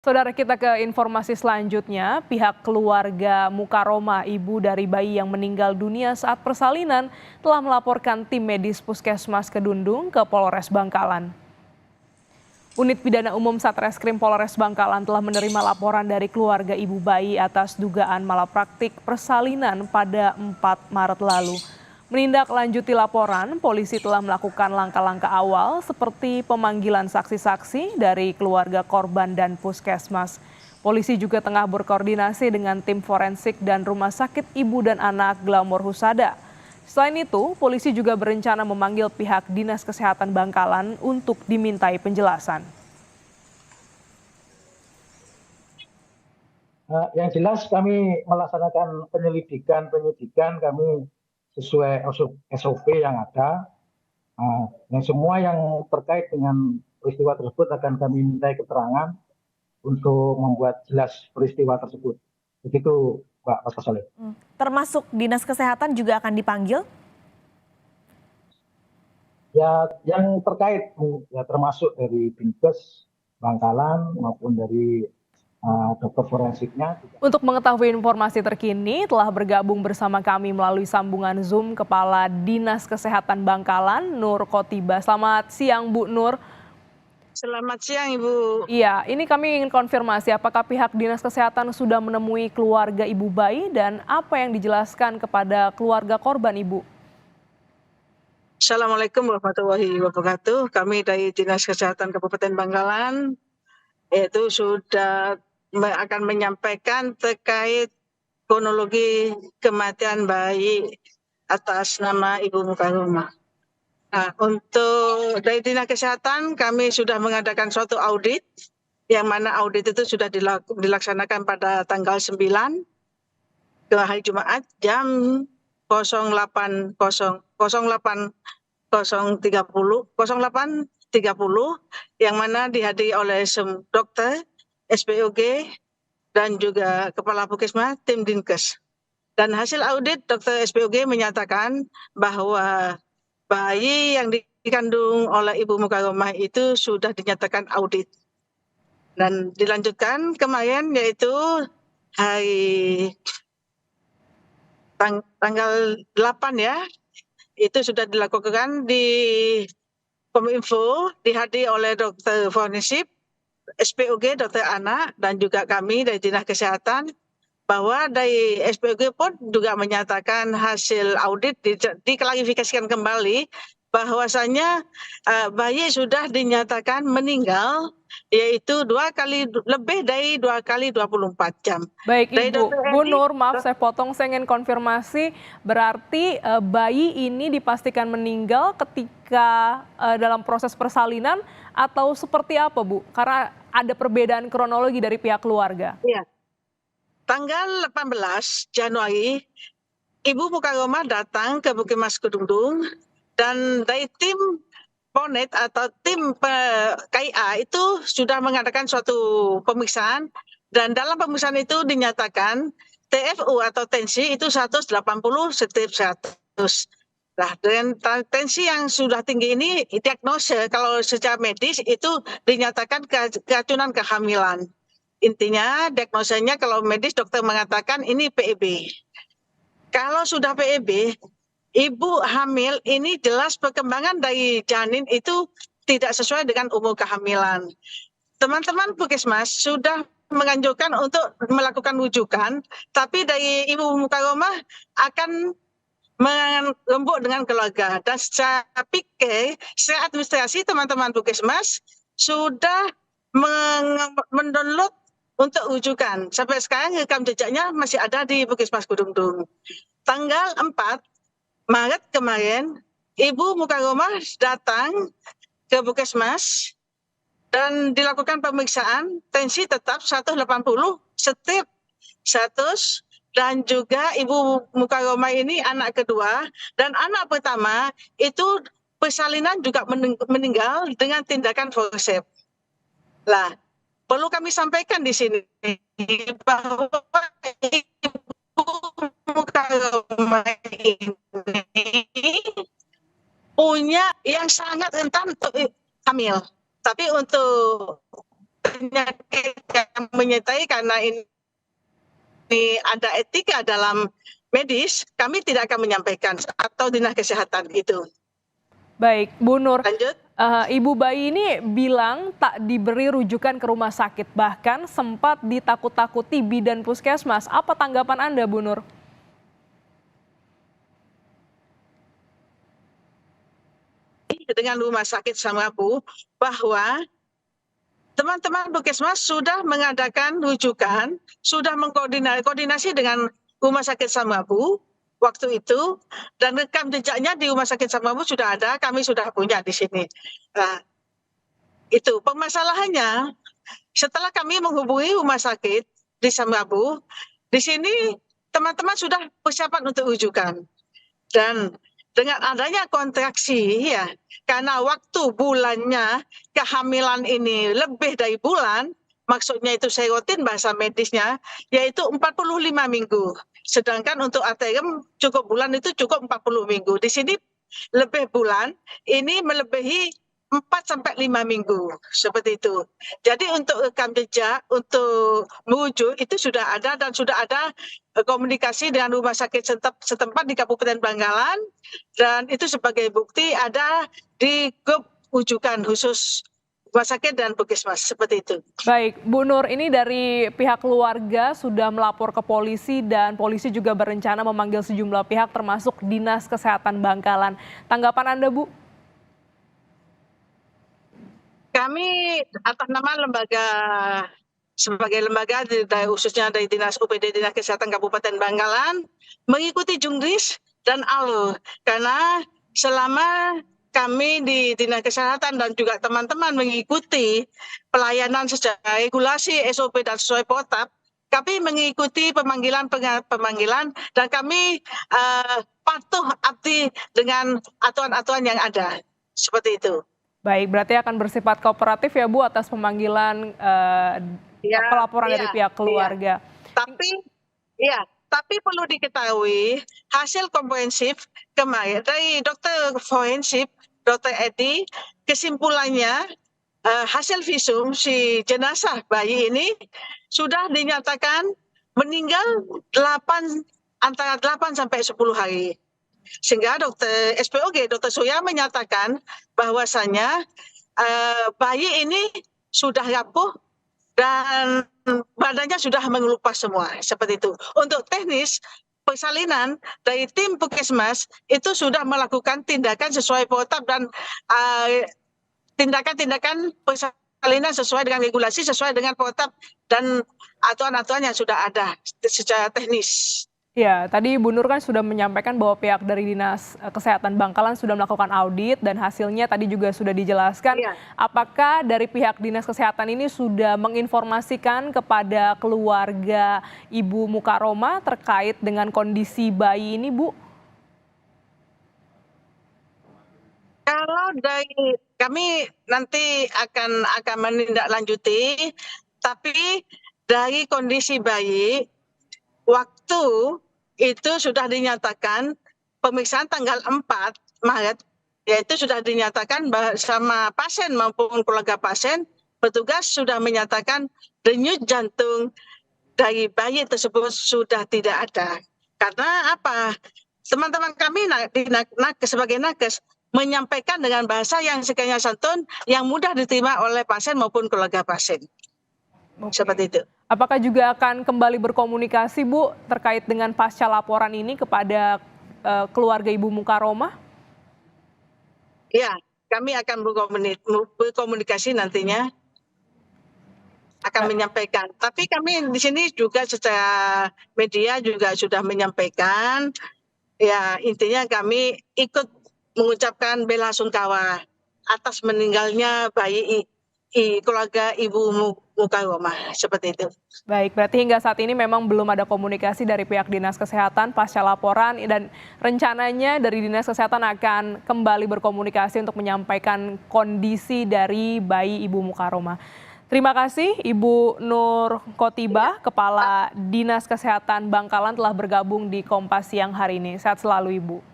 Saudara, kita ke informasi selanjutnya. Pihak keluarga Mukaroma, ibu dari bayi yang meninggal dunia saat persalinan, telah melaporkan tim medis Puskesmas Kedundung ke Polres Bangkalan. Unit Pidana Umum Satreskrim Polres Bangkalan telah menerima laporan dari keluarga ibu bayi atas dugaan malapraktik persalinan pada 4 Maret lalu. Menindaklanjuti laporan, polisi telah melakukan langkah-langkah awal seperti pemanggilan saksi-saksi dari keluarga korban dan puskesmas. Polisi juga tengah berkoordinasi dengan tim forensik dan Rumah Sakit Ibu dan Anak Glamor Husada. Selain itu, polisi juga berencana memanggil pihak Dinas Kesehatan Bangkalan untuk dimintai penjelasan. Yang jelas kami melaksanakan penyidikan kami sesuai SOP yang ada. Yang semua yang terkait dengan peristiwa tersebut akan kami mintai keterangan untuk membuat jelas peristiwa tersebut. Begitu, Mbak Pastor Soleh. Termasuk Dinas Kesehatan juga akan dipanggil? Ya, yang terkait ya termasuk dari Dinkes Bangkalan maupun dari dokter forensiknya. Untuk mengetahui informasi terkini, telah bergabung bersama kami melalui sambungan Zoom Kepala Dinas Kesehatan Bangkalan, Nur Khotiba. Selamat siang, Bu Nur. Selamat siang, Ibu. Iya, ini kami ingin konfirmasi apakah pihak Dinas Kesehatan sudah menemui keluarga ibu bayi dan apa yang dijelaskan kepada keluarga korban, Ibu? Assalamualaikum warahmatullahi wabarakatuh. Kami dari Dinas Kesehatan Kabupaten Bangkalan itu sudah akan menyampaikan terkait kronologi kematian bayi atas nama Ibu Mukaroma. Nah, untuk dari Dinas Kesehatan kami sudah mengadakan suatu audit, yang mana audit itu sudah dilaksanakan pada tanggal 9 ke hari Jumat jam 08.30 yang mana dihadiri oleh dokter SPOG dan juga Kepala Puskesmas tim Dinkes. Dan hasil audit dokter SPOG menyatakan bahwa bayi yang dikandung oleh Ibu Mukaroma itu sudah dinyatakan audit. Dan dilanjutkan kemarin yaitu hari tanggal 8 ya, itu sudah dilakukan di Kominfo, dihadiri oleh dokter forensik, SPOG, dokter anak, dan juga kami dari Dinas Kesehatan, bahwa dari SPOG pun juga menyatakan hasil audit diklarifikasikan kembali bahwasanya bayi sudah dinyatakan meninggal, yaitu lebih dari 2 kali 24 jam. Baik, Ibu. Bu Nur, maaf saya potong, saya ingin konfirmasi, berarti bayi ini dipastikan meninggal ketika dalam proses persalinan atau seperti apa, Bu? Karena ada perbedaan kronologi dari pihak keluarga. Iya. Tanggal 18 Januari, Ibu Mukaroma datang ke Puskesmas Kedundung dan dari tim Ponet atau tim KIA itu sudah mengadakan suatu pemeriksaan, dan dalam pemeriksaan itu dinyatakan TFU atau tensi itu 180/100. Nah, dengan tensi yang sudah tinggi ini, diagnosa kalau secara medis itu dinyatakan keracunan kehamilan. Intinya diagnosanya kalau medis dokter mengatakan ini PEB. Kalau sudah PEB, ibu hamil ini jelas perkembangan dari janin itu tidak sesuai dengan umur kehamilan. Teman-teman Puskesmas sudah menganjurkan untuk melakukan rujukan, tapi dari Ibu Mukaroma akan merembuk dengan keluarga. Dan saya pikir secara administrasi teman-teman Puskesmas sudah mendownload untuk rujukan. Sampai sekarang rekam jejaknya masih ada di Puskesmas Kedundung. Tanggal 4 Maret kemarin, Ibu Mukaroma datang ke Puskesmas dan dilakukan pemeriksaan, tensi tetap 180/100, dan juga Ibu Mukaroma ini anak kedua, dan anak pertama itu persalinan juga meninggal dengan tindakan forceps. Lah, perlu kami sampaikan di sini bahwa Ibu Mukaroma ini punya yang sangat rentan untuk hamil. Tapi untuk penyakit yang menyertai karena ini ada etika dalam medis, kami tidak akan menyampaikan atau dinas kesehatan itu. Baik, Bu Nur. Lanjut. Ibu bayi ini bilang tak diberi rujukan ke rumah sakit, bahkan sempat ditakut-takuti bidan puskesmas. Apa tanggapan Anda, Bu Nur? Dengan rumah sakit Samrabu bahwa teman-teman puskesmas sudah mengadakan rujukan, sudah mengkoordinasi dengan rumah sakit Samrabu waktu itu, dan rekam jejaknya di rumah sakit Samrabu sudah ada, kami sudah punya di sini. Nah, itu permasalahannya. Setelah kami menghubungi rumah sakit di Samrabu, di sini teman-teman sudah persiapan untuk rujukan. Dan dengan adanya kontraksi, ya, karena waktu bulannya kehamilan ini lebih dari bulan, maksudnya itu serotin bahasa medisnya, yaitu 45 minggu. Sedangkan untuk ATM cukup bulan itu cukup 40 minggu. Di sini lebih bulan, ini melebihi 4-5 minggu, seperti itu. Jadi untuk rekam jejak, untuk merujuk itu sudah ada dan sudah ada komunikasi dengan rumah sakit setempat di Kabupaten Bangkalan, dan itu sebagai bukti ada di grup rujukan khusus rumah sakit dan puskesmas, seperti itu. Baik, Bu Nur, ini dari pihak keluarga sudah melapor ke polisi dan polisi juga berencana memanggil sejumlah pihak termasuk Dinas Kesehatan Bangkalan. Tanggapan Anda, Bu? Kami atas nama lembaga, sebagai lembaga khususnya dari Dinas UPD Dinas Kesehatan Kabupaten Bangkalan, mengikuti Jungdis dan ALU, karena selama kami di Dinas Kesehatan dan juga teman-teman mengikuti pelayanan secara regulasi SOP dan sesuai protap, kami mengikuti pemanggilan dan kami patuh abdi dengan aturan-aturan yang ada, seperti itu. Baik, berarti akan bersifat kooperatif ya Bu atas pemanggilan pelaporan dari pihak keluarga. Tapi perlu diketahui hasil komprehensif kemarin dari dokter forensik Dr. Edi, kesimpulannya hasil visum si jenazah bayi ini sudah dinyatakan meninggal antara 8 sampai 10 hari. Sehingga dokter SPOG, Dr. Surya menyatakan bahwasanya bayi ini sudah rapuh dan badannya sudah mengelupas semua, seperti itu. Untuk teknis persalinan dari tim puskesmas itu sudah melakukan tindakan sesuai protap dan tindakan-tindakan persalinan sesuai dengan regulasi, sesuai dengan protap dan aturan-aturan yang sudah ada secara teknis. Ya, tadi Bu Nur kan sudah menyampaikan bahwa pihak dari Dinas Kesehatan Bangkalan sudah melakukan audit dan hasilnya tadi juga sudah dijelaskan. Ya. Apakah dari pihak Dinas Kesehatan ini sudah menginformasikan kepada keluarga Ibu Mukaroma terkait dengan kondisi bayi ini, Bu? Kalau dari kami nanti akan menindaklanjuti, tapi dari kondisi bayi waktu itu sudah dinyatakan pemeriksaan tanggal 4 Maret, yaitu sudah dinyatakan bersama pasien maupun keluarga pasien, petugas sudah menyatakan denyut jantung dari bayi tersebut sudah tidak ada. Karena apa? Teman-teman kami sebagai nakes menyampaikan dengan bahasa yang sekalian santun, yang mudah diterima oleh pasien maupun keluarga pasien. Seperti itu. Apakah juga akan kembali berkomunikasi, Bu, terkait dengan pasca laporan ini kepada keluarga Ibu Mukaroma? Ya, kami akan berkomunikasi nantinya, akan menyampaikan. Tapi kami di sini juga secara media juga sudah menyampaikan, ya intinya kami ikut mengucapkan bela sungkawa atas meninggalnya bayi keluarga Ibu Mukaroma, seperti itu. Baik, berarti hingga saat ini memang belum ada komunikasi dari pihak Dinas Kesehatan pasca laporan dan rencananya dari Dinas Kesehatan akan kembali berkomunikasi untuk menyampaikan kondisi dari bayi Ibu Mukaroma. Terima kasih Ibu Nur Khotiba, Kepala Dinas Kesehatan Bangkalan telah bergabung di Kompas Siang hari ini. Sehat selalu Ibu.